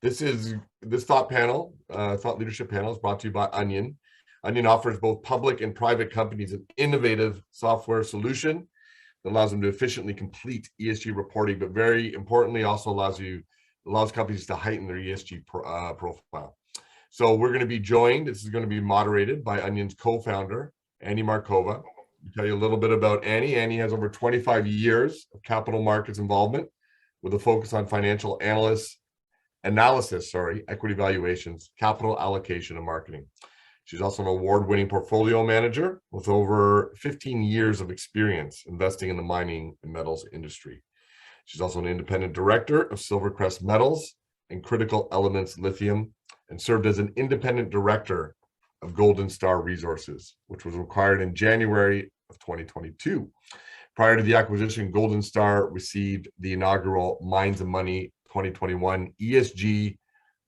This thought leadership panel is brought to you by Onyen. Onyen offers both public and private companies an innovative software solution that allows them to efficiently complete ESG reporting, but very importantly, also allows companies to heighten their ESG profile. So we're going to be joined. This is going to be moderated by Onyen's co-founder, Annie Markova. I'll tell you a little bit about Annie. Annie has over 25 years of capital markets involvement with a focus on financial analysis, equity valuations, capital allocation, and marketing. She's also an award-winning portfolio manager with over 15 years of experience investing in the mining and metals industry. She's also an independent director of Silvercrest Metals and Critical Elements Lithium, and served as an independent director of Golden Star Resources, which was acquired in January of 2022. Prior to the acquisition, Golden Star received the inaugural Mines and Money 2021 ESG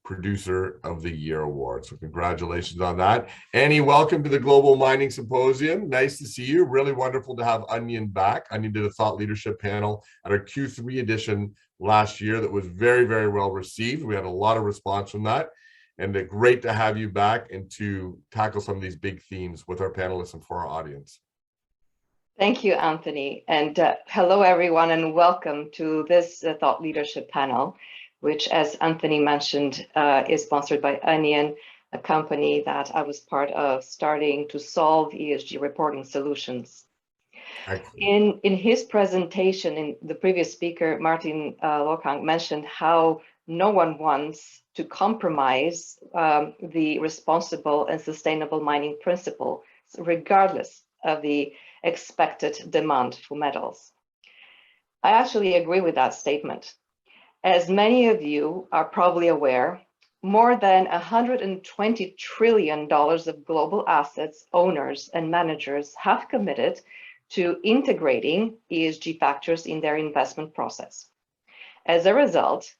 Producer of the Year Award. So congratulations on that. Annie, welcome to the Global Mining Symposium. Nice to see you. Really wonderful to have Onyen back. Onyen did a thought leadership panel at our Q3 edition last year that was very, very well received. We had a lot of response from that. And great to have you back and to tackle some of these big themes with our panelists and for our audience. Thank you, Anthony. And hello, everyone, and welcome to this thought leadership panel, which, as Anthony mentioned, is sponsored by Onyen, a company that I was part of starting to solve ESG reporting solutions. In his presentation, the previous speaker, Martin Lokang, mentioned how no one wants to compromise the responsible and sustainable mining principle, regardless of the expected demand for metals. I actually agree with that statement. As many of you are probably aware, more than $120 trillion of global assets owners and managers have committed to integrating ESG factors in their investment process. As a result,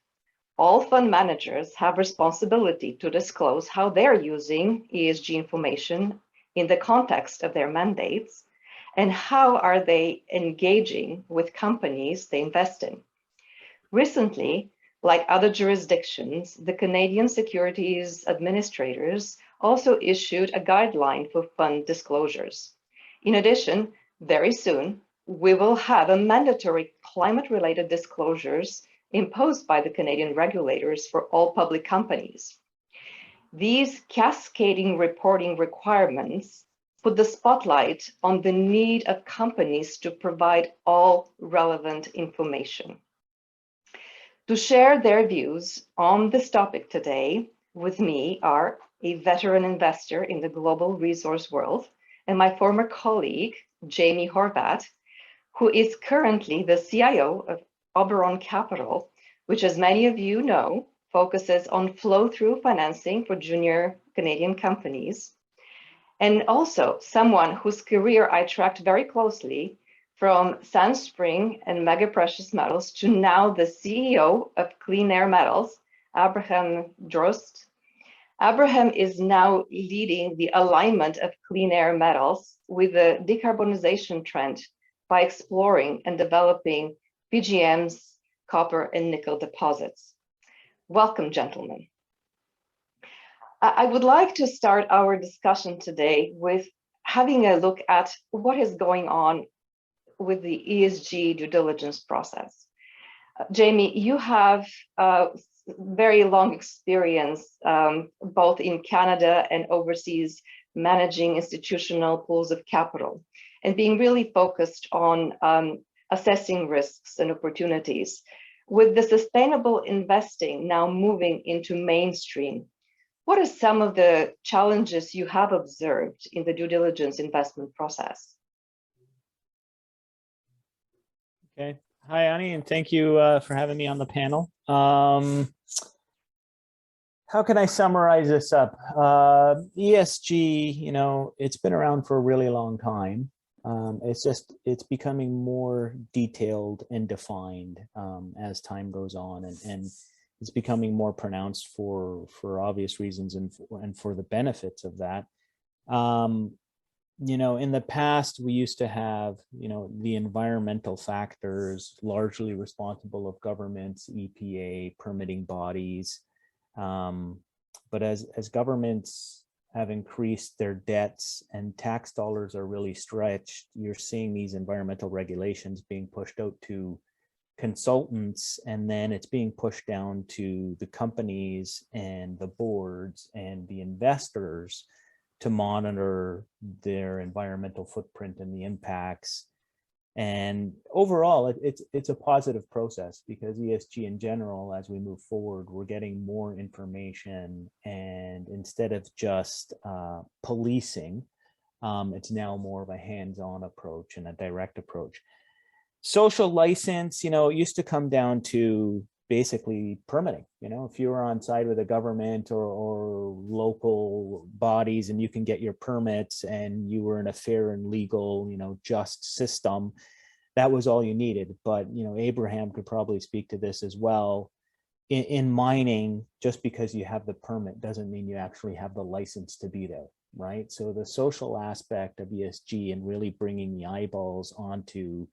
all fund managers have responsibility to disclose how they're using ESG information in the context of their mandates and how are they engaging with companies they invest in. Recently, like other jurisdictions, the Canadian Securities Administrators also issued a guideline for fund disclosures. In addition, very soon, we will have a mandatory climate-related disclosures imposed by the Canadian regulators for all public companies. These cascading reporting requirements put the spotlight on the need of companies to provide all relevant information. To share their views on this topic today with me are a veteran investor in the global resource world and my former colleague, Jamie Horvat, who is currently the CIO of Oberon Capital, which, as many of you know, focuses on flow-through financing for junior Canadian companies, and also someone whose career I tracked very closely from Sandspring and Mega Precious Metals to now the CEO of Clean Air Metals, Abraham Drost. Abraham is now leading the alignment of clean air metals with the decarbonization trend by exploring and developing PGMs, copper, and nickel deposits. Welcome, gentlemen. I would like to start our discussion today with having a look at what is going on with the ESG due diligence process. Jamie, you have very long experience both in Canada and overseas managing institutional pools of capital and being really focused on assessing risks and opportunities. With the sustainable investing now moving into mainstream, what are some of the challenges you have observed in the due diligence investment process? Okay. Hi, Annie, and thank you for having me on the panel. How can I summarize this up? ESG, you know, it's been around for a really long time. It's becoming more detailed and defined as time goes on, and it's becoming more pronounced for obvious reasons and for the benefits of that. You know, in the past, we used to have, you know, the environmental factors largely responsible of governments, EPA, permitting bodies. But as governments have increased their debts and tax dollars are really stretched, you're seeing these environmental regulations being pushed out to consultants, and then it's being pushed down to the companies and the boards and the investors to monitor their environmental footprint and the impacts. And overall, it's a positive process, because ESG in general, as we move forward, we're getting more information, and instead of just policing, it's now more of a hands-on approach and a direct approach. Social license, it used to come down to basically permitting. If you were on side with the government or local bodies and you can get your permits and you were in a fair and legal, just system, that was all you needed. But, Abraham could probably speak to this as well. In mining, just because you have the permit doesn't mean you actually have the license to be there, right? So the social aspect of ESG and really bringing the eyeballs onto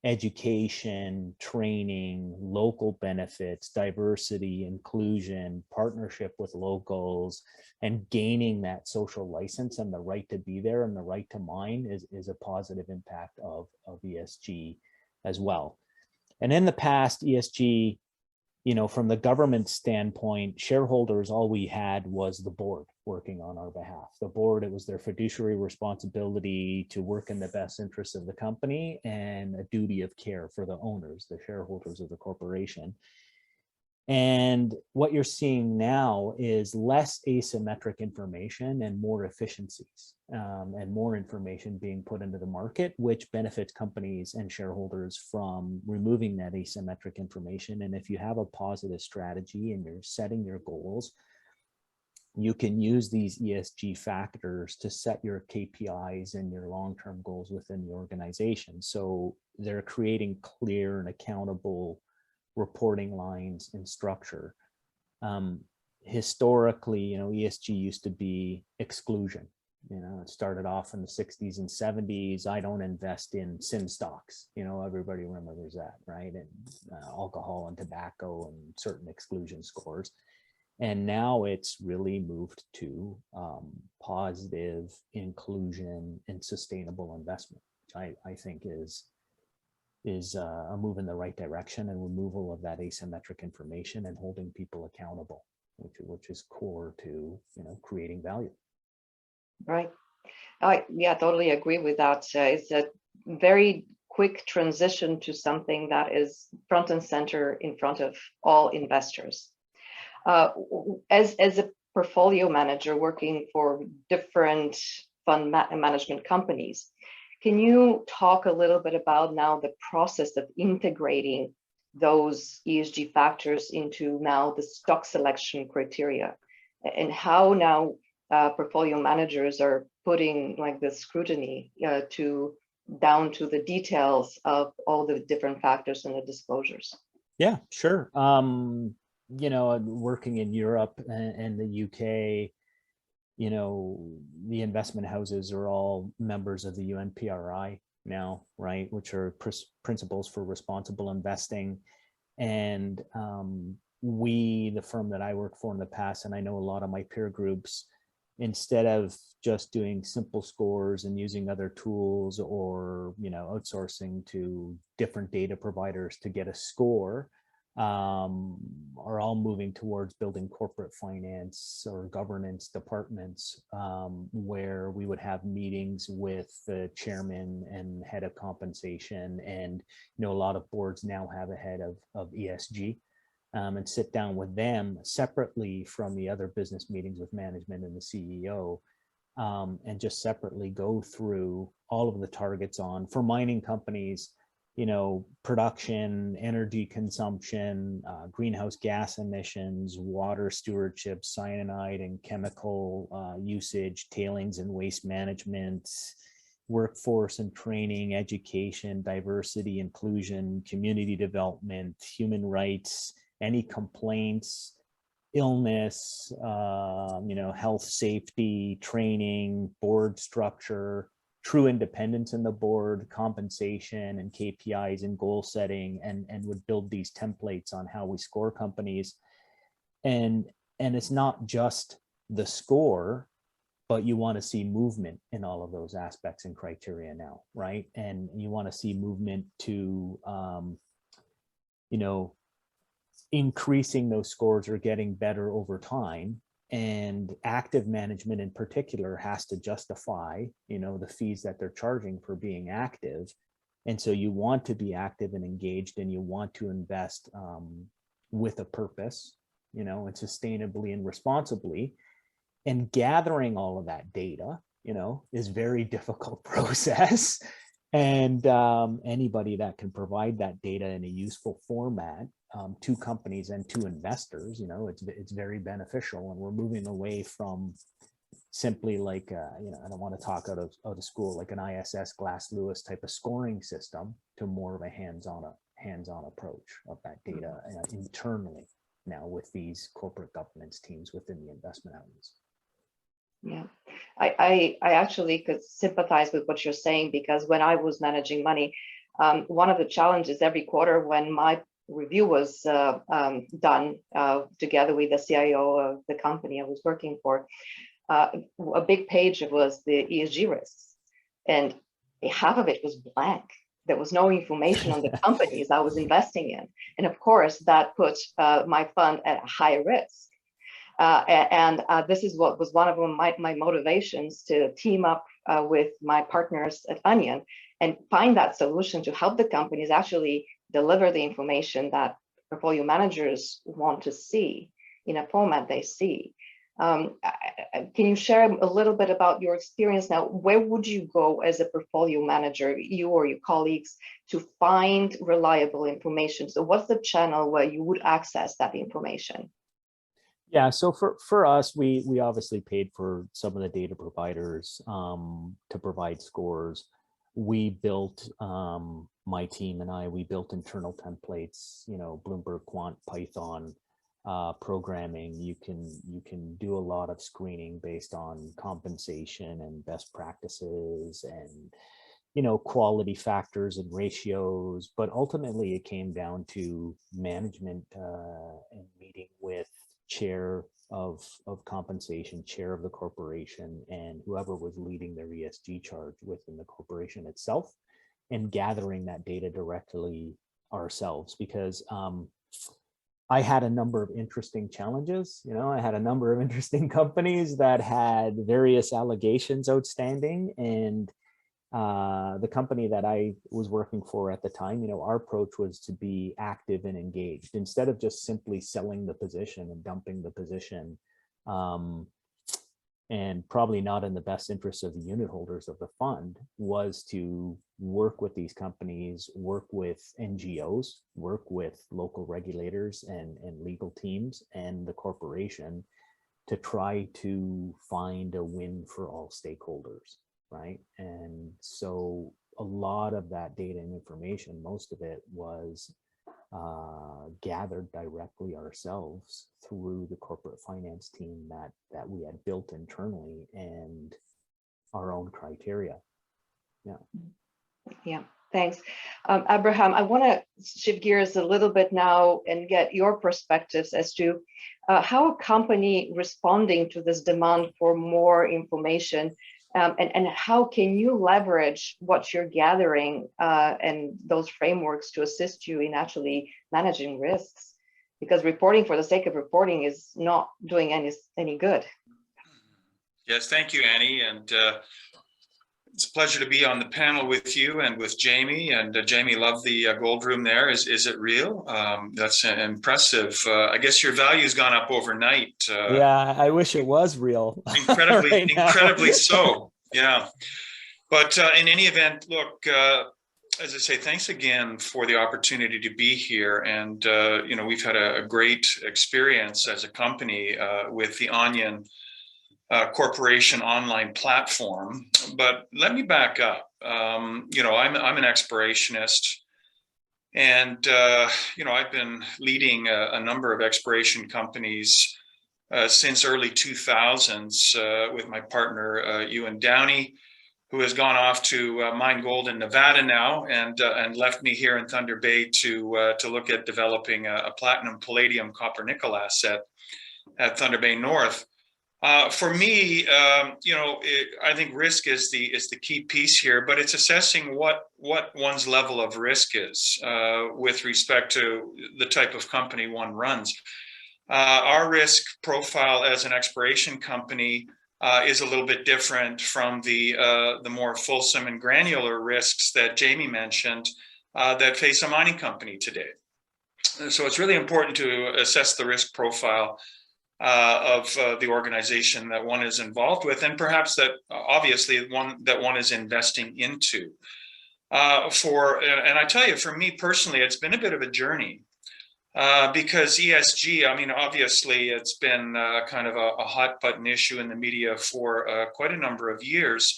education, training, local benefits, diversity, inclusion, partnership with locals, and gaining that social license and the right to be there and the right to mine is a positive impact of ESG as well. And in the past, ESG, from the government standpoint, shareholders, all we had was the board working on our behalf. The board, it was their fiduciary responsibility to work in the best interest of the company and a duty of care for the owners, the shareholders of the corporation. And what you're seeing now is less asymmetric information and more efficiencies, and more information being put into the market, which benefits companies and shareholders from removing that asymmetric information. And if you have a positive strategy and you're setting your goals, you can use these ESG factors to set your KPIs and your long-term goals within the organization. So they're creating clear and accountable reporting lines and structure. Historically, ESG used to be exclusion. It started off in the 60s and 70s. I don't invest in sin stocks. Everybody remembers that, right? And alcohol and tobacco and certain exclusion scores. And now it's really moved to positive inclusion and sustainable investment, which I think is a move in the right direction, and removal of that asymmetric information and holding people accountable, which is core to creating value. Right. Yeah, totally agree with that. It's a very quick transition to something that is front and center in front of all investors. As a portfolio manager working for different fund management companies, can you talk a little bit about now the process of integrating those ESG factors into now the stock selection criteria, and how now portfolio managers are putting like the scrutiny down to the details of all the different factors and the disclosures? Yeah, sure. Working in Europe and the UK, the investment houses are all members of the UNPRI now, right? Which are principles for responsible investing. And the firm that I worked for in the past, and I know a lot of my peer groups, instead of just doing simple scores and using other tools or, outsourcing to different data providers to get a score, are all moving towards building corporate finance or governance departments, where we would have meetings with the chairman and head of compensation. And, a lot of boards now have a head of ESG, and sit down with them separately from the other business meetings with management and the CEO, and just separately go through all of the targets for mining companies, production, energy consumption, greenhouse gas emissions, water stewardship, cyanide and chemical usage, tailings and waste management, workforce and training, education, diversity, inclusion, community development, human rights, any complaints, illness, health, safety, training, board structure, true independence in the board, compensation and KPIs and goal setting, and would build these templates on how we score companies. And And it's not just the score, but you want to see movement in all of those aspects and criteria now, right? And you want to see movement to, you know, increasing those scores or getting better over time. And active management in particular has to justify, you know, the fees that they're charging for being active. And so you want to be active and engaged, and you want to invest with a purpose, you know, and sustainably and responsibly. And gathering all of that data, you know, is very difficult process. And anybody that can provide that data in a useful format to companies and to investors, you know, it's very beneficial. And we're moving away from simply like, you know, I don't want to talk out of school, like an ISS Glass-Lewis type of scoring system, to more of a hands-on approach of that data internally now with these corporate governance teams within the investment houses. Yeah, I actually could sympathize with what you're saying, because when I was managing money, one of the challenges every quarter when my review was done together with the CIO of the company I was working for, a big page was the ESG risks, and half of it was blank. There was no information on the companies I was investing in. And of course, that put my fund at a high risk. This is what was one of my motivations to team up with my partners at Onyen and find that solution to help the companies actually deliver the information that portfolio managers want to see in a format they see. Can you share a little bit about your experience now? Where would you go as a portfolio manager, you or your colleagues, to find reliable information? So what's the channel where you would access that information? Yeah, so for us, we obviously paid for some of the data providers to provide scores. We built, my team and I, we built internal templates, you know, Bloomberg Quant, Python programming. You can do a lot of screening based on compensation and best practices and, you know, quality factors and ratios. But ultimately, it came down to management and meeting with chair of compensation, chair of the corporation, and whoever was leading their ESG charge within the corporation itself, and gathering that data directly ourselves. Because I had a number of interesting challenges. You know, I had a number of interesting companies that had various allegations outstanding, and the company that I was working for at the time, you know, our approach was to be active and engaged instead of just simply selling the position and dumping the position, and probably not in the best interest of the unit holders of the fund, was to work with these companies, work with NGOs, work with local regulators and legal teams and the corporation to try to find a win for all stakeholders. Right. And so a lot of that data and information, most of it was gathered directly ourselves through the corporate finance team that we had built internally and our own criteria. Yeah. Yeah, thanks. Abraham, I want to shift gears a little bit now and get your perspectives as to how a company responding to this demand for more information, and how can you leverage what you're gathering and those frameworks to assist you in actually managing risks? Because reporting for the sake of reporting is not doing any good. Yes, thank you, Annie. And it's a pleasure to be on the panel with you and with Jamie. And Jamie, love the gold room there. Is it real? That's impressive. I guess your value's gone up overnight. Yeah, I wish it was real. Incredibly so. Yeah. But in any event, look, as I say, thanks again for the opportunity to be here. And, you know, we've had a great experience as a company with the Onyen corporation online platform. But let me back up. You know, I'm an explorationist, and you know, I've been leading a number of exploration companies since early 2000s with my partner Ewan Downey, who has gone off to mine gold in Nevada now, and left me here in Thunder Bay to look at developing a platinum, palladium, copper, nickel asset. at Thunder Bay North. For me, I think risk is the key piece here, but it's assessing what one's level of risk is with respect to the type of company one runs. Our risk profile as an exploration company is a little bit different from the more fulsome and granular risks that Jamie mentioned that face a mining company today. So it's really important to assess the risk profile of the organization that one is involved with, and perhaps that obviously one is investing into. And I tell you, for me personally, it's been a bit of a journey because ESG, I mean, obviously it's been kind of a hot button issue in the media for quite a number of years.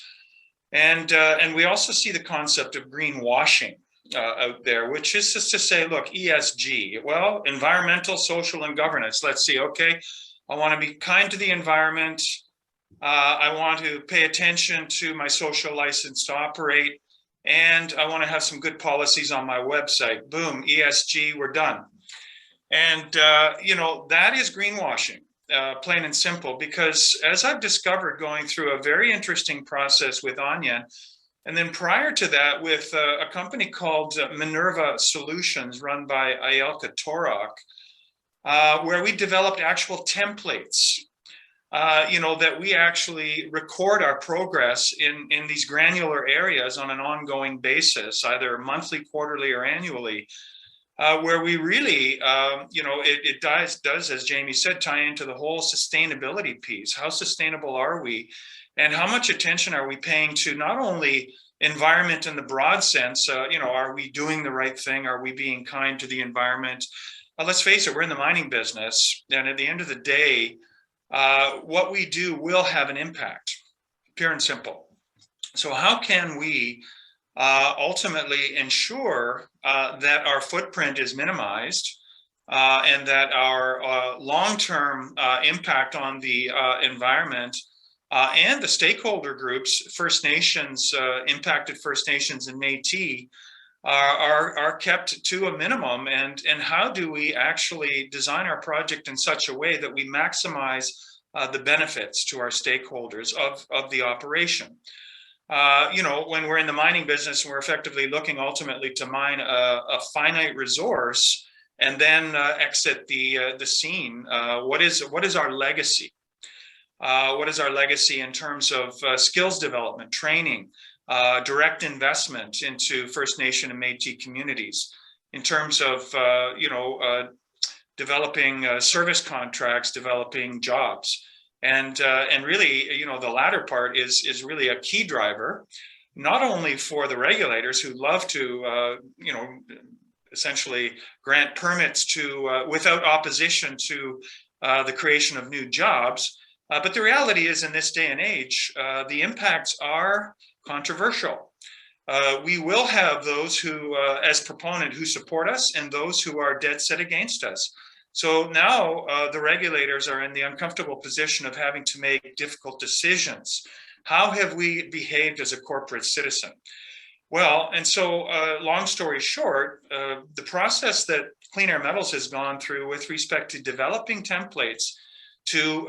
And we also see the concept of greenwashing out there, which is just to say, look, ESG, well, environmental, social, and governance. Let's see, okay, I want to be kind to the environment. I want to pay attention to my social license to operate, and I want to have some good policies on my website. Boom, ESG, we're done. And, that is greenwashing, plain and simple, because as I've discovered going through a very interesting process with Onyen, and then prior to that with a company called Minerva Solutions run by Ayelka Torok, where we developed actual templates, that we actually record our progress in these granular areas on an ongoing basis, either monthly, quarterly, or annually, where we really, it does, as Jamie said, tie into the whole sustainability piece. How sustainable are we? And how much attention are we paying to not only environment in the broad sense, are we doing the right thing? Are we being kind to the environment? Let's face it, we're in the mining business. And at the end of the day, what we do will have an impact, pure and simple. So how can we ultimately ensure that our footprint is minimized and that our long-term impact on the environment and the stakeholder groups, First Nations, impacted First Nations and Métis, are kept to a minimum, and how do we actually design our project in such a way that we maximize the benefits to our stakeholders of the operation? When we're in the mining business, we're effectively looking ultimately to mine a finite resource and then exit the scene. What is our legacy? What is our legacy in terms of skills development, training, direct investment into First Nation and Métis communities, in terms of developing service contracts, developing jobs, and really, the latter part is really a key driver, not only for the regulators who love to essentially grant permits to without opposition to the creation of new jobs. But the reality is, in this day and age, the impacts are controversial. We will have those who, as proponent, who support us, and those who are dead set against us. So now the regulators are in the uncomfortable position of having to make difficult decisions. How have we behaved as a corporate citizen? Well, and so long story short, the process that Clean Air Metals has gone through with respect to developing templates to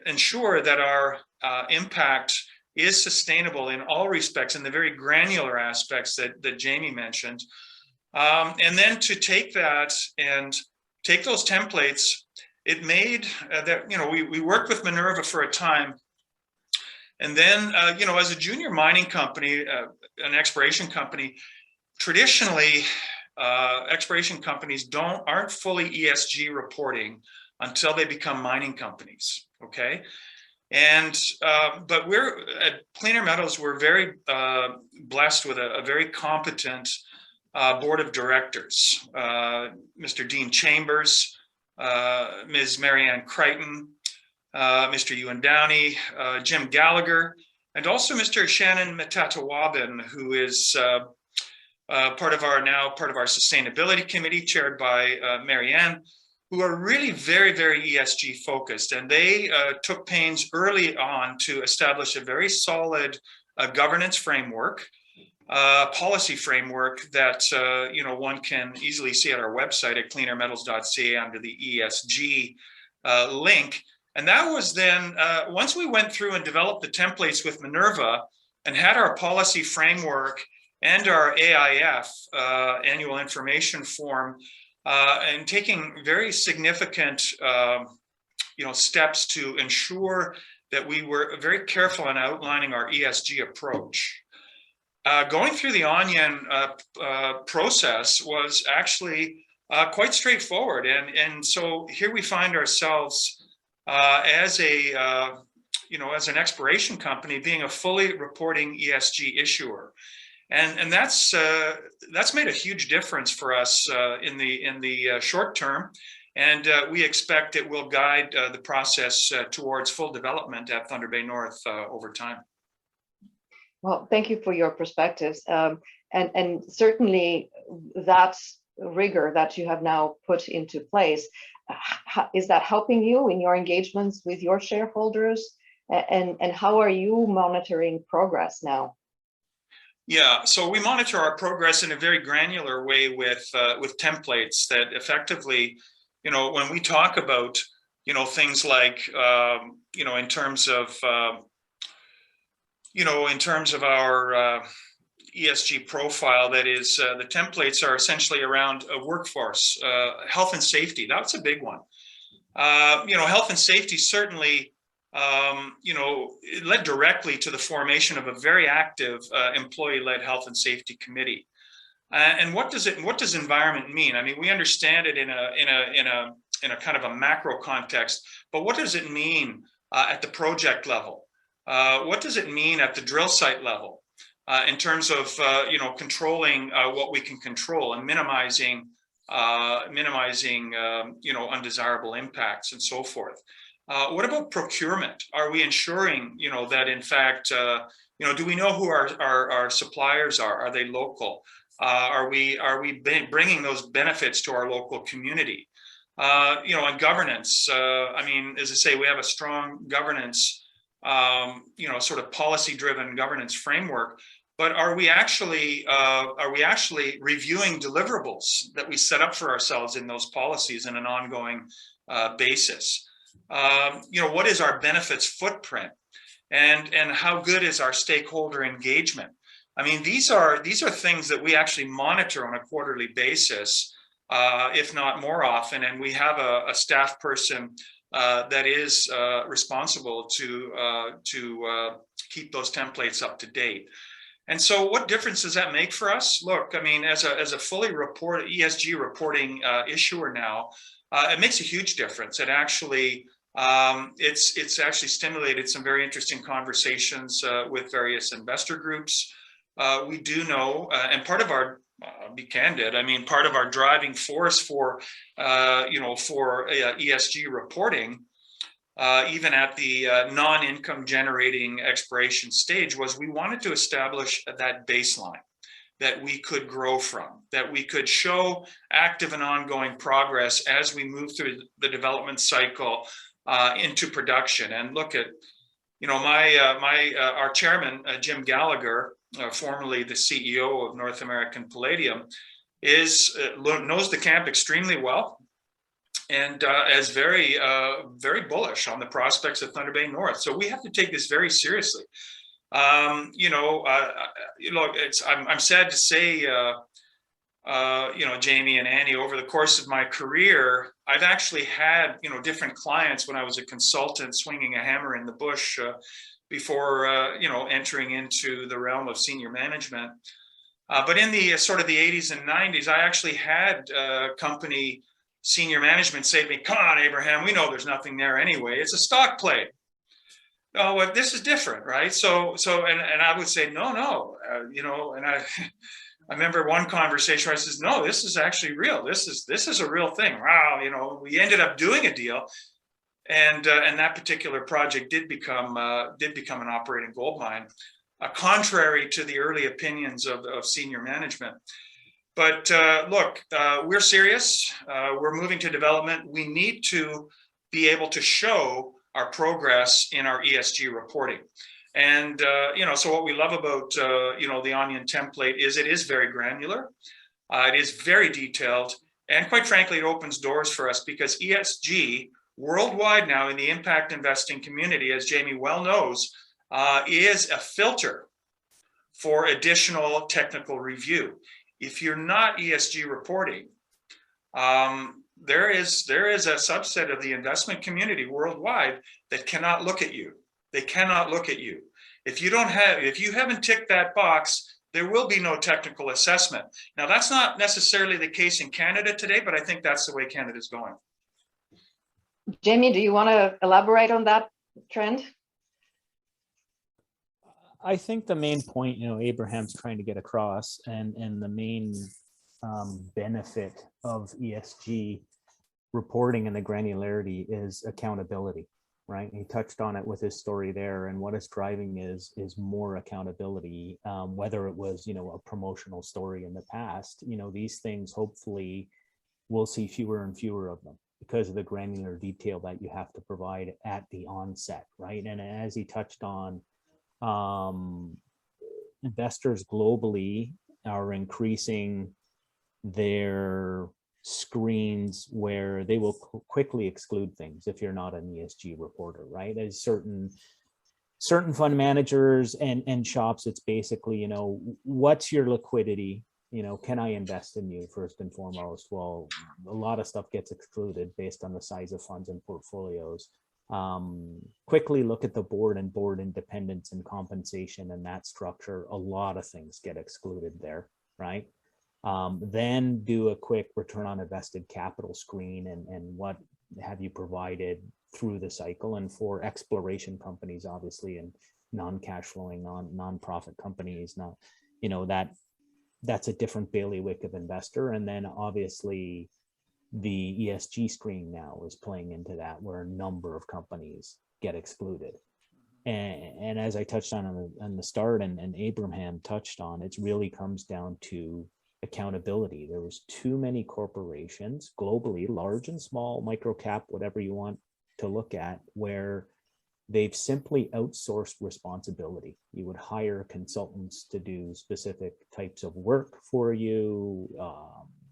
ensure that our impact is sustainable in all respects, in the very granular aspects that Jamie mentioned, and then to take that and take those templates. It made that, we worked with Minerva for a time, and then as a junior mining company, an exploration company, traditionally exploration companies aren't fully ESG reporting until they become mining companies, okay? And, but we're, at Clean Air Metals, we're very blessed with a very competent board of directors, Mr. Dean Chambers, Ms. Marianne Crichton, Mr. Ewan Downey, Jim Gallagher, and also Mr. Shannon Metatawabin, who is part of our sustainability committee chaired by Marianne, who are really very, very ESG focused. And they took pains early on to establish a very solid governance framework, policy framework that one can easily see at our website at cleanairmetals.ca under the ESG link. And that was then, once we went through and developed the templates with Minerva and had our policy framework and our AIF, annual information form, and taking very significant steps to ensure that we were very careful in outlining our ESG approach. Going through the Onyen process was actually quite straightforward. And so here we find ourselves as an exploration company being a fully reporting ESG issuer. And that's made a huge difference for us in the short term. And we expect it will guide the process towards full development at Thunder Bay North over time. Well, thank you for your perspectives. And certainly that rigor that you have now put into place, is that helping you in your engagements with your shareholders? And how are you monitoring progress now? Yeah, so we monitor our progress in a very granular way with templates that effectively, when we talk about, things like, in terms of our ESG profile, that is, the templates are essentially around a workforce, health and safety. That's a big one. Health and safety certainly, it led directly to the formation of a very active employee-led health and safety committee. And what does environment mean? I mean, we understand it in a kind of a macro context, but what does it mean at the project level? What does it mean at the drill site level in terms of controlling what we can control and minimizing undesirable impacts and so forth? What about procurement? Are we ensuring that in fact do we know who our suppliers are? Are they local? Are we bringing those benefits to our local community? And governance. I mean, as I say, we have a strong governance, sort of policy-driven governance framework. But are we actually reviewing deliverables that we set up for ourselves in those policies in an ongoing basis? What is our benefits footprint, and how good is our stakeholder engagement? I mean, these are things that we actually monitor on a quarterly basis, if not more often. And we have a staff person that is responsible to keep those templates up to date. And so what difference does that make for us? Look, I mean, as a fully ESG reporting issuer now, it makes a huge difference. It actually, it's actually stimulated some very interesting conversations with various investor groups. We do know, and part of our, be candid, I mean, part of our driving force for ESG reporting, even at the non-income generating exploration stage, was we wanted to establish that baseline that we could grow from, that we could show active and ongoing progress as we move through the development cycle into production. And look at, our chairman, Jim Gallagher, formerly the CEO of North American Palladium, knows the camp extremely well, and is very bullish on the prospects of Thunder Bay North. So we have to take this very seriously. I'm sad to say, Jamie and Annie, over the course of my career, I've actually had, different clients when I was a consultant swinging a hammer in the bush before, entering into the realm of senior management. But in the sort of the 80s and 90s, I actually had company senior management say to me, "Come on, Abraham, we know there's nothing there anyway. It's a stock play." Oh, well, this is different, right? So, and I would say, no, and I remember one conversation where I says, "No, this is actually real. This is a real thing." Wow, we ended up doing a deal, and that particular project did become an operating gold mine, contrary to the early opinions of senior management. But look, we're serious. We're moving to development. We need to be able to show our progress in our ESG reporting. And, so what we love about, the Onyen template is it is very granular. It is very detailed. And quite frankly, it opens doors for us because ESG worldwide now in the impact investing community, as Jamie well knows, is a filter for additional technical review. If you're not ESG reporting, there is a subset of the investment community worldwide that cannot look at you. They cannot look at you. If you haven't ticked that box, there will be no technical assessment. Now, that's not necessarily the case in Canada today, but I think that's the way Canada's going. Jamie, do you want to elaborate on that trend? I think the main point, Abraham's trying to get across, and the main benefit of ESG reporting and the granularity is accountability, right? He touched on it with his story there, and what it's driving is more accountability. Whether it was, a promotional story in the past, these things, hopefully we'll see fewer and fewer of them because of the granular detail that you have to provide at the onset, right? And as he touched on, investors globally are increasing their screens where they will quickly exclude things if you're not an ESG reporter, right? As certain fund managers and shops, it's basically, what's your liquidity? Can I invest in you first and foremost? Well, a lot of stuff gets excluded based on the size of funds and portfolios. Quickly look at the board and board independence and compensation and that structure. A lot of things get excluded there, right? Then do a quick return on invested capital screen and what have you provided through the cycle. And for exploration companies, obviously, and non-cash flowing, non-profit companies, that's a different bailiwick of investor. And then obviously the ESG screen now is playing into that, where a number of companies get excluded. And as I touched on the start, and Abraham touched on, it really comes down to accountability. There was too many corporations globally, large and small, micro cap, whatever you want to look at, where they've simply outsourced responsibility. You would hire consultants to do specific types of work for you.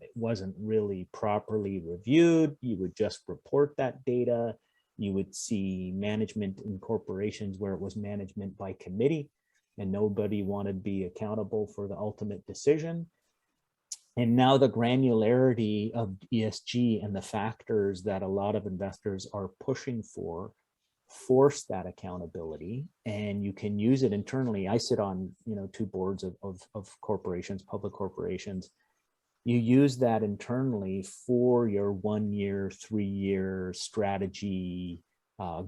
It wasn't really properly reviewed. You would just report that data. You would see management in corporations where it was management by committee and nobody wanted to be accountable for the ultimate decision. And now the granularity of ESG and the factors that a lot of investors are pushing for force that accountability, and you can use it internally. I sit on, two boards of corporations, public corporations. You use that internally for your 1 year, 3 year strategy,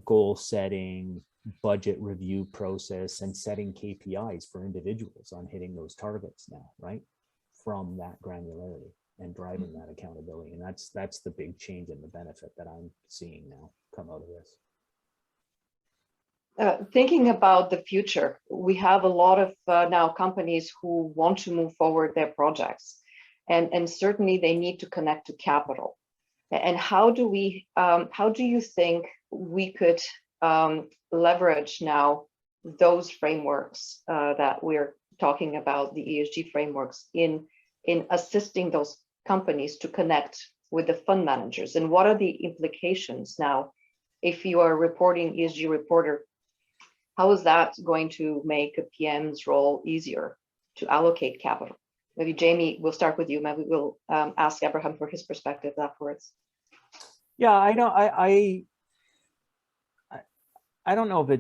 goal setting, budget review process, and setting KPIs for individuals on hitting those targets now, right? From that granularity and driving that accountability. And that's the big change in the benefit that I'm seeing now come out of this. Thinking about the future, we have a lot of now companies who want to move forward their projects, and certainly they need to connect to capital. And how do you think we could leverage now those frameworks that we're talking about, the ESG frameworks, in assisting those companies to connect with the fund managers? And what are the implications now if you are a reporting ESG reporter? How is that going to make a PM's role easier to allocate capital? Maybe Jamie, we'll start with you. Maybe we'll ask Abraham for his perspective afterwards. Yeah, I know. I don't know if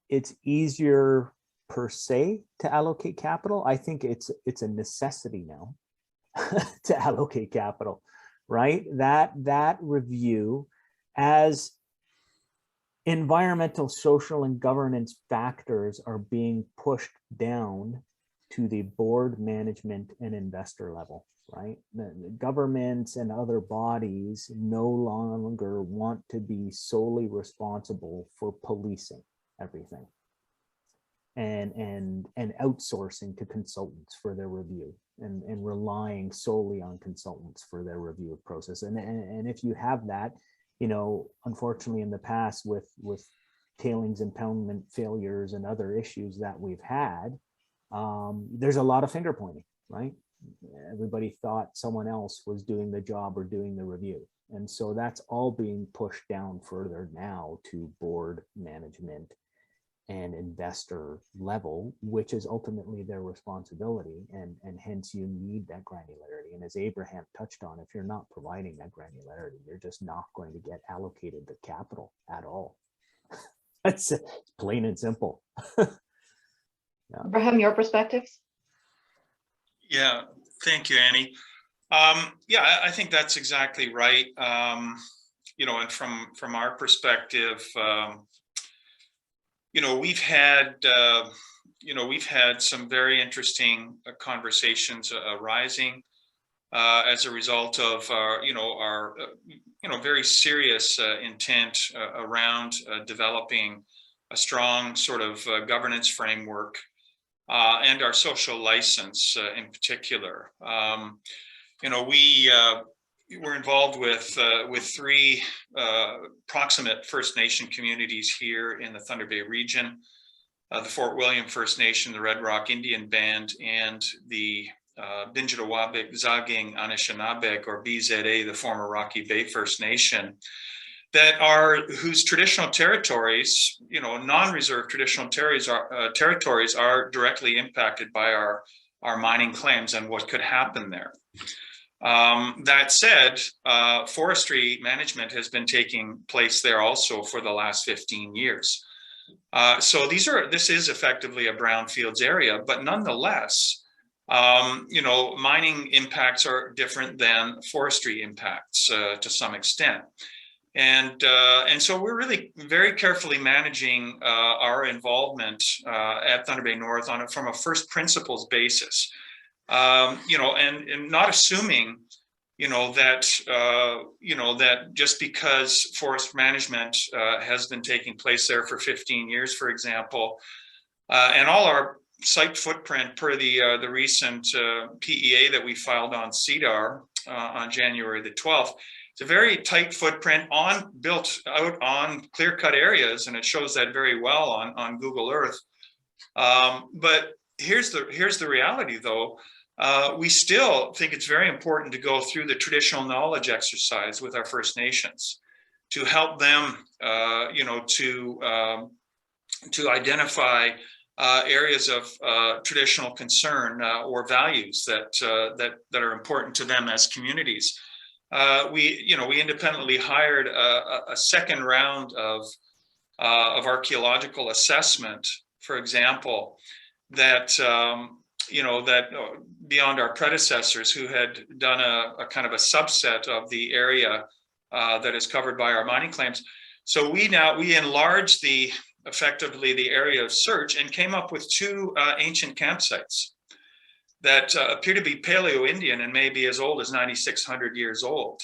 it's easier per se to allocate capital. I think it's a necessity now to allocate capital, right? That review, as environmental, social, and governance factors are being pushed down to the board, management, and investor level, right? The governments and other bodies no longer want to be solely responsible for policing everything and outsourcing to consultants for their review and relying solely on consultants for their review of process. And if you have that, unfortunately in the past with tailings impoundment failures and other issues that we've had, there's a lot of finger pointing, right? everybody thought someone else was doing the job or doing the review. And so that's all being pushed down further now to board management and investor level, which is ultimately their responsibility. And hence you need that granularity. And as Abraham touched on, if you're not providing that granularity, you're just not going to get allocated the capital at all. That's plain and simple. Yeah. Abraham, your perspectives? Yeah, thank you, Annie. Yeah, I think that's exactly right. You know, and from our perspective, you know, we've had some very interesting conversations arising as a result of our very serious intent around developing a strong sort of governance framework and our social license in particular. You know, we're involved with three proximate First Nation communities here in the Thunder Bay region, the Fort William First Nation, the Red Rock Indian Band, and the Binjitawabek Zaging Anishinabek, or BZA, the former Rocky Bay First Nation, whose traditional territories, you know, non-reserved traditional territories are directly impacted by our mining claims and what could happen there. That said, forestry management has been taking place there also for the last 15 years. So this is effectively a brownfields area, but nonetheless, you know, mining impacts are different than forestry impacts to some extent. And so we're really very carefully managing our involvement at Thunder Bay North from a first principles basis. You know, and not assuming, you know, that just because forest management has been taking place there for 15 years, for example, and all our site footprint per the recent PEA that we filed on CEDAR on January the 12th, it's a very tight footprint built out on clear-cut areas, and it shows that very well on Google Earth. But here's the reality, though. We still think it's very important to go through the traditional knowledge exercise with our First Nations to help them, you know, to identify areas of traditional concern or values that are important to them as communities. We independently hired a second round of archaeological assessment, for example, that beyond our predecessors who had done a kind of a subset of the area that is covered by our mining claims. So we enlarged effectively the area of search and came up with two ancient campsites that appear to be Paleo-Indian and may be as old as 9,600 years old,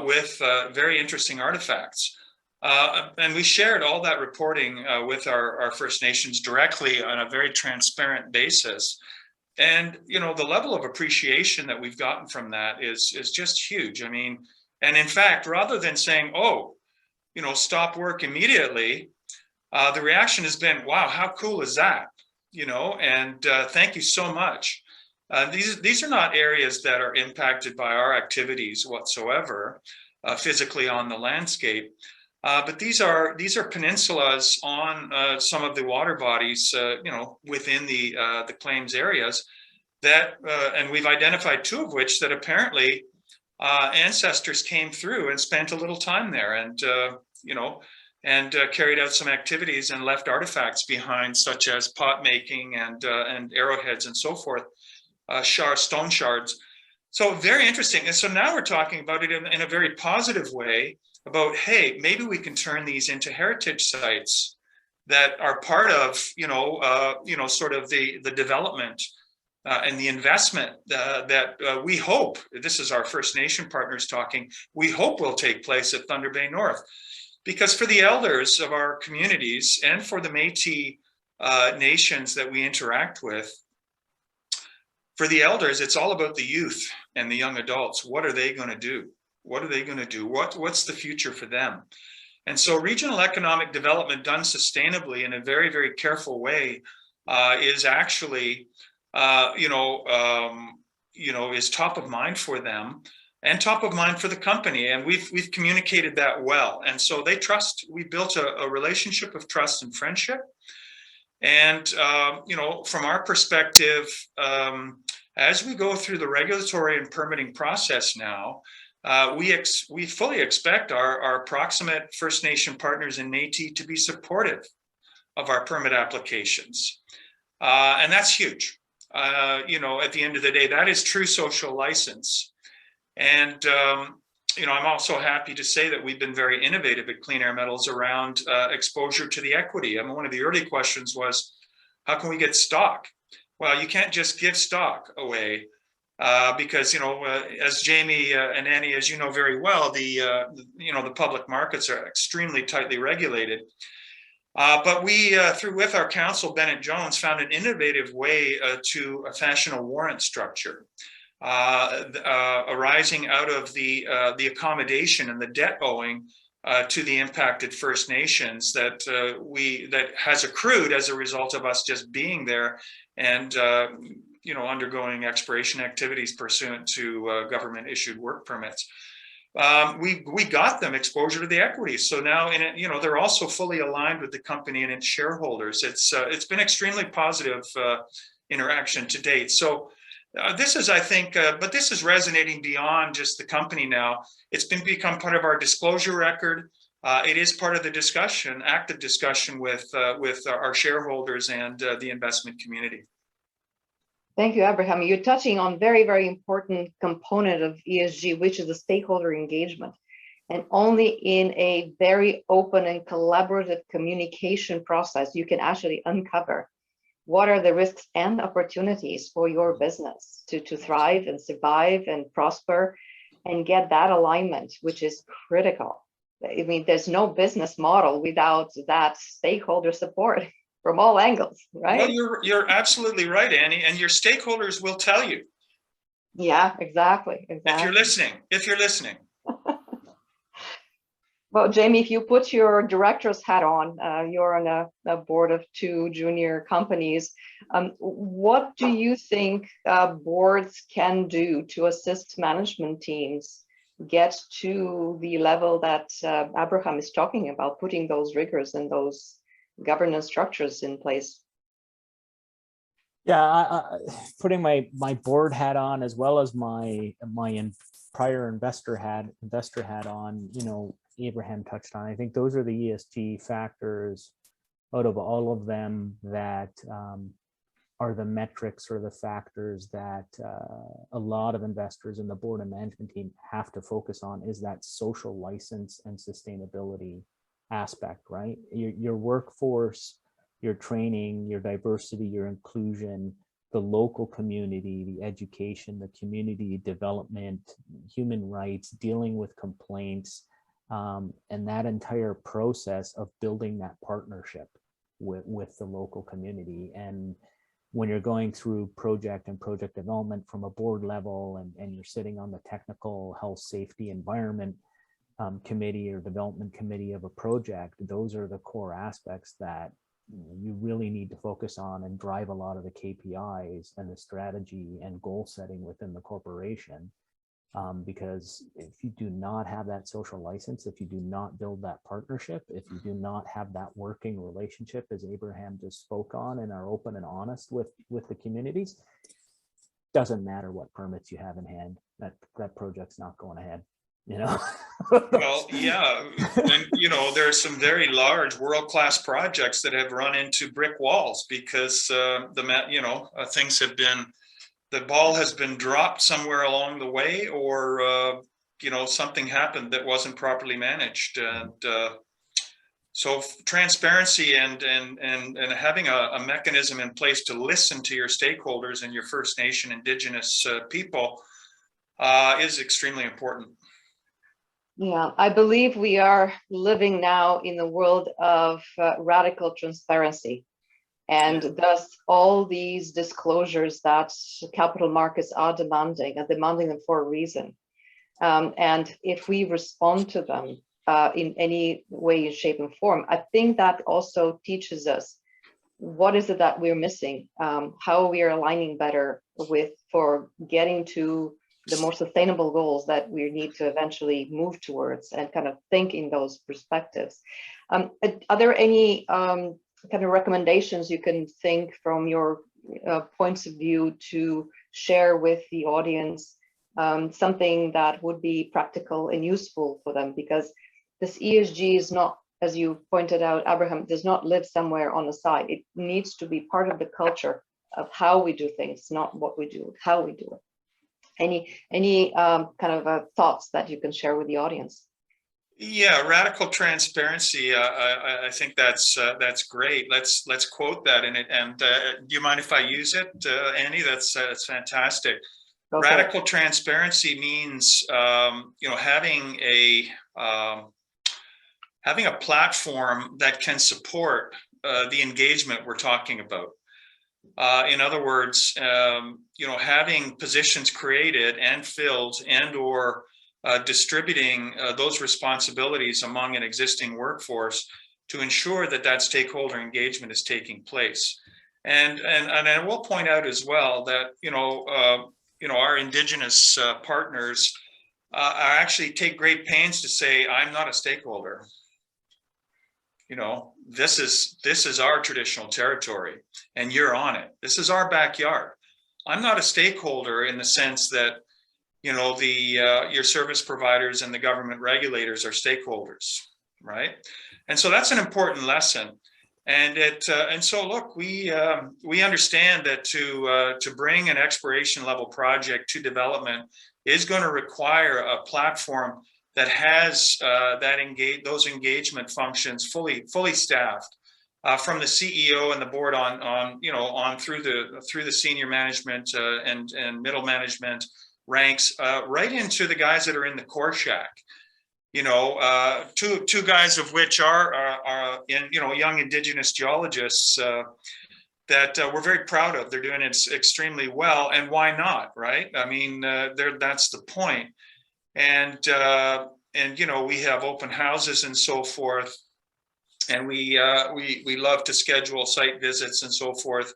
with very interesting artifacts. And we shared all that reporting with our First Nations directly on a very transparent basis. And, you know, the level of appreciation that we've gotten from that is just huge. I mean, and in fact, rather than saying, oh, you know, stop work immediately, the reaction has been, wow, how cool is that? You know, and thank you so much. These are not areas that are impacted by our activities whatsoever, physically on the landscape. But these are peninsulas on some of the water bodies, you know, within the claims areas that, and we've identified two of which that apparently ancestors came through and spent a little time there, and you know, and carried out some activities and left artifacts behind, such as pot making and arrowheads and so forth, stone shards. So very interesting. And so now we're talking about it in a very positive way about, hey, maybe we can turn these into heritage sites that are part of, sort of the development and the investment that we hope, this is our First Nation partners talking, we hope will take place at Thunder Bay North. Because for the elders of our communities and for the Métis nations that we interact with, for the elders, it's all about the youth and the young adults. What are they going to do? What are they going to do? What's the future for them? And so regional economic development done sustainably in a very, very careful way is actually, is top of mind for them and top of mind for the company. And we've communicated that well. And so they trust, we built a relationship of trust and friendship. And, from our perspective, as we go through the regulatory and permitting process now, we fully expect our proximate First Nation partners in Métis to be supportive of our permit applications. And that's huge. At the end of the day, that is true social license. And, I'm also happy to say that we've been very innovative at Clean Air Metals around exposure to the equity. I mean, one of the early questions was, how can we get stock? Well, you can't just give stock away because, as Jamie and Annie, as you know very well, the public markets are extremely tightly regulated. But we, with our counsel, Bennett Jones, found an innovative way to fashion a warrant structure arising out of the accommodation and the debt owing to the impacted First Nations that has accrued as a result of us just being there and undergoing exploration activities pursuant to government issued work permits. We got them exposure to the equity. So now, they're also fully aligned with the company and its shareholders. It's been extremely positive interaction to date. So this is, I think, but this is resonating beyond just the company now. It's become part of our disclosure record. It is part of the discussion, active discussion with our shareholders and the investment community. Thank you, Abraham. You're touching on very, very important component of ESG, which is the stakeholder engagement. And only in a very open and collaborative communication process, you can actually uncover what are the risks and opportunities for your business to thrive and survive and prosper and get that alignment, which is critical. I mean, there's no business model without that stakeholder support from all angles, right? Well, you're absolutely right, Annie, and your stakeholders will tell you. Yeah, exactly. If you're listening. Well, Jamie, if you put your director's hat on, you're on a board of 2 junior companies. What do you think boards can do to assist management teams get to the level that Abraham is talking about, putting those rigors and those governance structures in place? Yeah, putting my board hat on as well as my prior investor hat on, Abraham touched on. I think those are the ESG factors out of all of them that are the metrics or the factors that a lot of investors in the board and management team have to focus on, is that social license and sustainability aspect, right? Your workforce, your training, your diversity, your inclusion, the local community, the education, the community development, human rights, dealing with complaints, and that entire process of building that partnership with the local community. And when you're going through project development from a board level and you're sitting on the technical health, safety, environment committee or development committee of a project, those are the core aspects that you really need to focus on and drive a lot of the KPIs and the strategy and goal setting within the corporation. Because if you do not have that social license, if you do not build that partnership, if you do not have that working relationship, as Abraham just spoke on, and are open and honest with the communities, doesn't matter what permits you have in hand, that project's not going ahead. Well, yeah, and there's some very large world-class projects that have run into brick walls because things have been, the ball has been dropped somewhere along the way, or something happened that wasn't properly managed. And so transparency and having a mechanism in place to listen to your stakeholders and your First Nation Indigenous people is extremely important. Yeah, I believe we are living now in the world of radical transparency. And thus all these disclosures that capital markets are demanding them for a reason. And if we respond to them in any way, shape, and form, I think that also teaches us what is it that we're missing, how we are aligning better for getting to the more sustainable goals that we need to eventually move towards, and kind of think in those perspectives. Are there any kind of recommendations you can think from your points of view to share with the audience, something that would be practical and useful for them? Because this ESG is not, as you pointed out, Abraham, does not live somewhere on the side. It needs to be part of the culture of how we do things, not what we do, how we do it. Any kind of thoughts that you can share with the audience? Yeah, radical transparency. I think that's great. Let's quote that in it. And do you mind if I use it, Annie? That's fantastic. Okay. Radical transparency means having a platform that can support the engagement we're talking about. In other words, having positions created and filled and or distributing those responsibilities among an existing workforce to ensure that stakeholder engagement is taking place. And I will point out as well that our Indigenous partners actually take great pains to say, I'm not a stakeholder. This is our traditional territory and you're on it. This is our backyard. I'm not a stakeholder in the sense that, your service providers and the government regulators are stakeholders, right? And so that's an important lesson. And so look, we understand that to bring an exploration level project to development is going to require a platform that has those engagement functions fully staffed, from the CEO and the board on through the senior management and middle management ranks, right into the guys that are in the core shack. Two guys of which are young Indigenous geologists that we're very proud of. They're doing it extremely well, and why not, right? I mean, that's the point. And we have open houses and so forth, and we love to schedule site visits and so forth.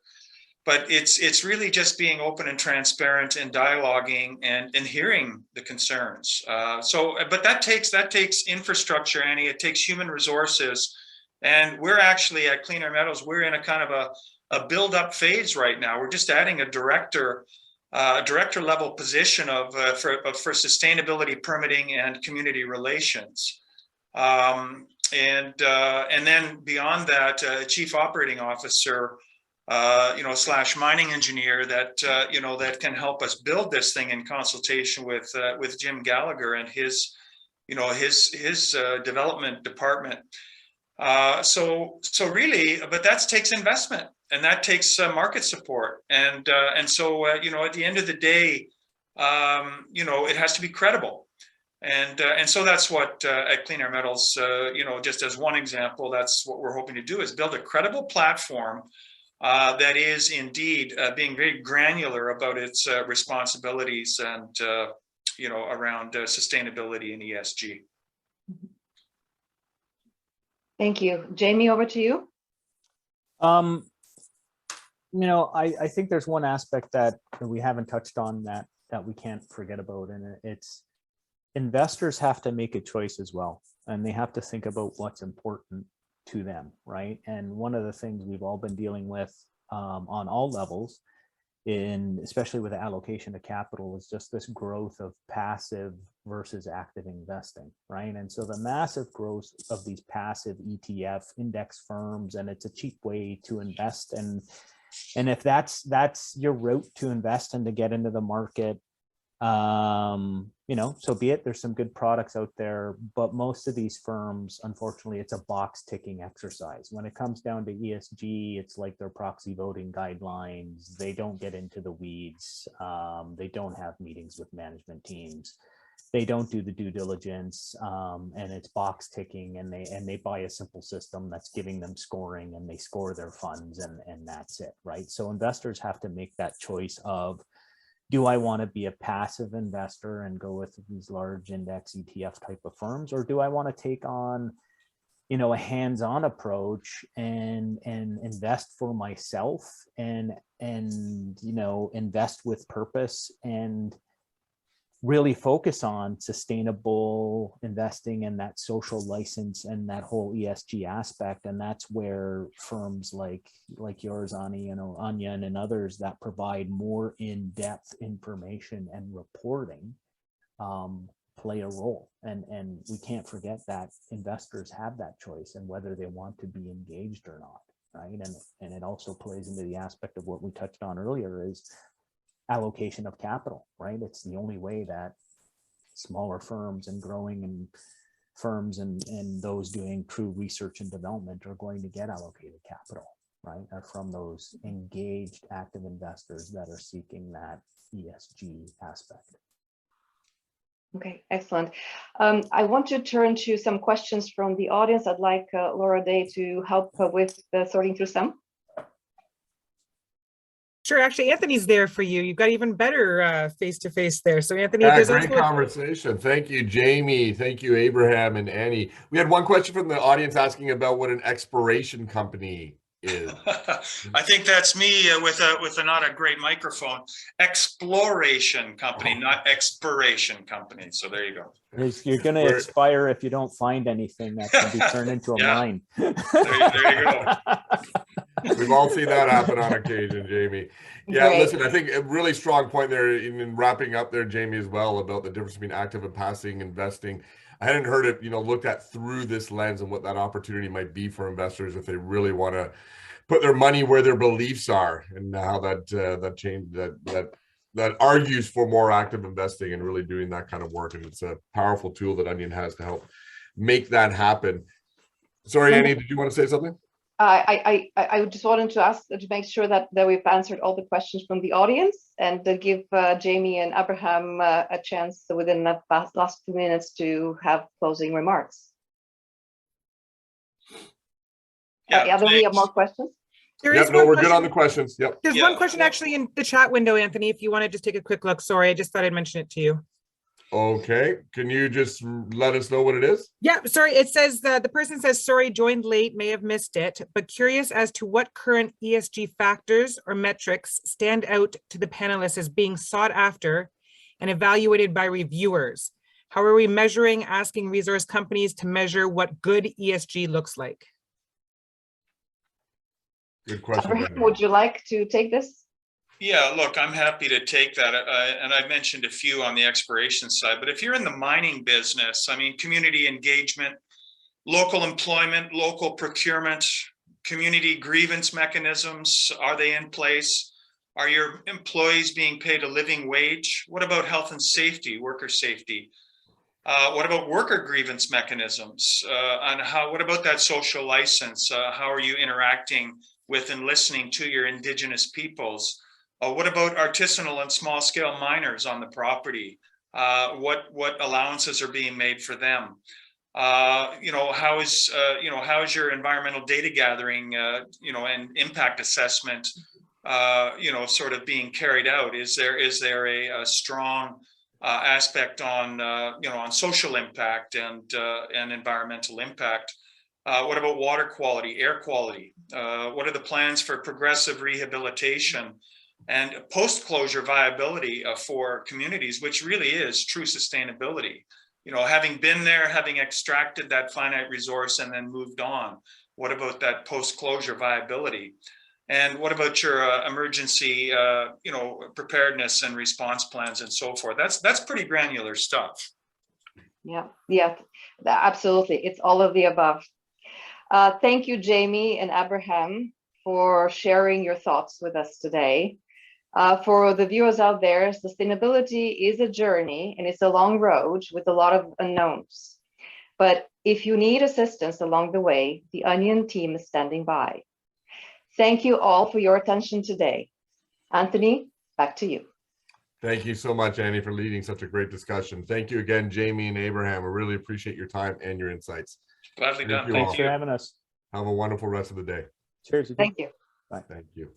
But it's really just being open and transparent and dialoguing and hearing the concerns. But that takes infrastructure, Annie. It takes human resources, and we're actually at Clean Air Metals. We're in a kind of a build-up phase right now. We're just adding a director level position for sustainability, permitting, and community relations, and then beyond that, a chief operating officer, / mining engineer that that can help us build this thing in consultation with Jim Gallagher and his development department. So really, but that takes investment. And that takes market support, and so at the end of the day, it has to be credible, and so that's what at Clean Air Metals, just as one example, that's what we're hoping to do, is build a credible platform that is indeed being very granular about its responsibilities and around sustainability and ESG. Thank you, Jamie. Over to you. I think there's one aspect that we haven't touched on that we can't forget about, and it's investors have to make a choice as well, and they have to think about what's important to them, right? And one of the things we've all been dealing with on all levels, especially with the allocation of capital, is just this growth of passive versus active investing, right? And so the massive growth of these passive ETF index firms, and it's a cheap way to invest, and if that's your route to invest and to get into the market, so be it. There's some good products out there, but most of these firms, unfortunately, it's a box ticking exercise. When it comes down to ESG, it's like their proxy voting guidelines. They don't get into the weeds. They don't have meetings with management teams. They don't do the due diligence, and it's box ticking, and they buy a simple system that's giving them scoring, and they score their funds, and that's it, right? So investors have to make that choice of, do I want to be a passive investor and go with these large index ETF type of firms, or do I want to take on, you know, a hands-on approach and invest for myself and you know, invest with purpose and really focus on sustainable investing and that social license and that whole ESG aspect. And that's where firms like yours, Ani, you know, Onyen and others that provide more in-depth information and reporting play a role. And we can't forget that investors have that choice and whether they want to be engaged or not, right? And it also plays into the aspect of what we touched on earlier is allocation of capital, right? It's the only way that smaller firms and growing and firms and those doing true research and development are going to get allocated capital, right? Are from those engaged active investors that are seeking that ESG aspect. Okay, excellent. I want to turn to some questions from the audience. I'd like Laura Day to help with sorting through some. Sure, actually, Anthony's there for you. You've got even better face-to-face there. So Anthony, Yeah, there's great also conversation. Thank you, Jamie. Thank you, Abraham and Annie. We had one question from the audience asking about what an exploration company is. I think that's me with a not a great microphone. Exploration company, not expiration company. So there you go. You're going to expire if you don't find anything that can be turned into a mine. There you go. We've all seen that happen on occasion, Jamie. Yeah, Great. listen, I think a really strong point there in wrapping up there, Jamie, as well, about the difference between active and passive investing. I hadn't heard it, you know, looked at through this lens and what that opportunity might be for investors if they really want to put their money where their beliefs are, and how that argues for more active investing and really doing that kind of work. And it's a powerful tool that Onyen has to help make that happen. Sorry, Annie, did you want to say something? I just wanted to ask to make sure that we've answered all the questions from the audience and to give Jamie and Abraham a chance within the last 2 minutes to have closing remarks. Yeah, do we have more questions? Yep, no, we're good on the questions. Yep. There's one question actually in the chat window, Anthony, if you want to just take a quick look. Sorry, I just thought I'd mention it to you. Okay, can you just let us know what it is? Yeah, sorry, it says the person says, sorry, joined late, may have missed it, but curious as to what current ESG factors or metrics stand out to the panelists as being sought after and evaluated by reviewers. How are we measuring, asking resource companies to measure what good ESG looks like? Good question. Abraham, would you like to take this? Yeah, look, I'm happy to take that. And I mentioned a few on the exploration side, but if you're in the mining business, I mean, community engagement, local employment, local procurement, community grievance mechanisms, are they in place? Are your employees being paid a living wage? What about health and safety, worker safety? What about worker grievance mechanisms? And what about that social license? How are you interacting with and listening to your indigenous peoples? What about artisanal and small scale miners on the property? What allowances are being made for them? You know, how is your environmental data gathering, you know, and impact assessment, you know, sort of being carried out? Is there a strong aspect on, you know, on social impact and environmental impact? What about water quality, air quality? What are the plans for progressive rehabilitation and post-closure viability for communities, which really is true sustainability? You know, having been there, having extracted that finite resource and then moved on, what about that post-closure viability? And what about your emergency, you know, preparedness and response plans and so forth? That's pretty granular stuff. Yeah, absolutely. It's all of the above. Thank you, Jamie and Abraham, for sharing your thoughts with us today. For the viewers out there, sustainability is a journey and it's a long road with a lot of unknowns. But if you need assistance along the way, the Onyen team is standing by. Thank you all for your attention today. Anthony, back to you. Thank you so much, Annie, for leading such a great discussion. Thank you again, Jamie and Abraham. I really appreciate your time and your insights. Gladly done. Thanks for having us. Have a wonderful rest of the day. Cheers. Thank you. Bye. Thank you.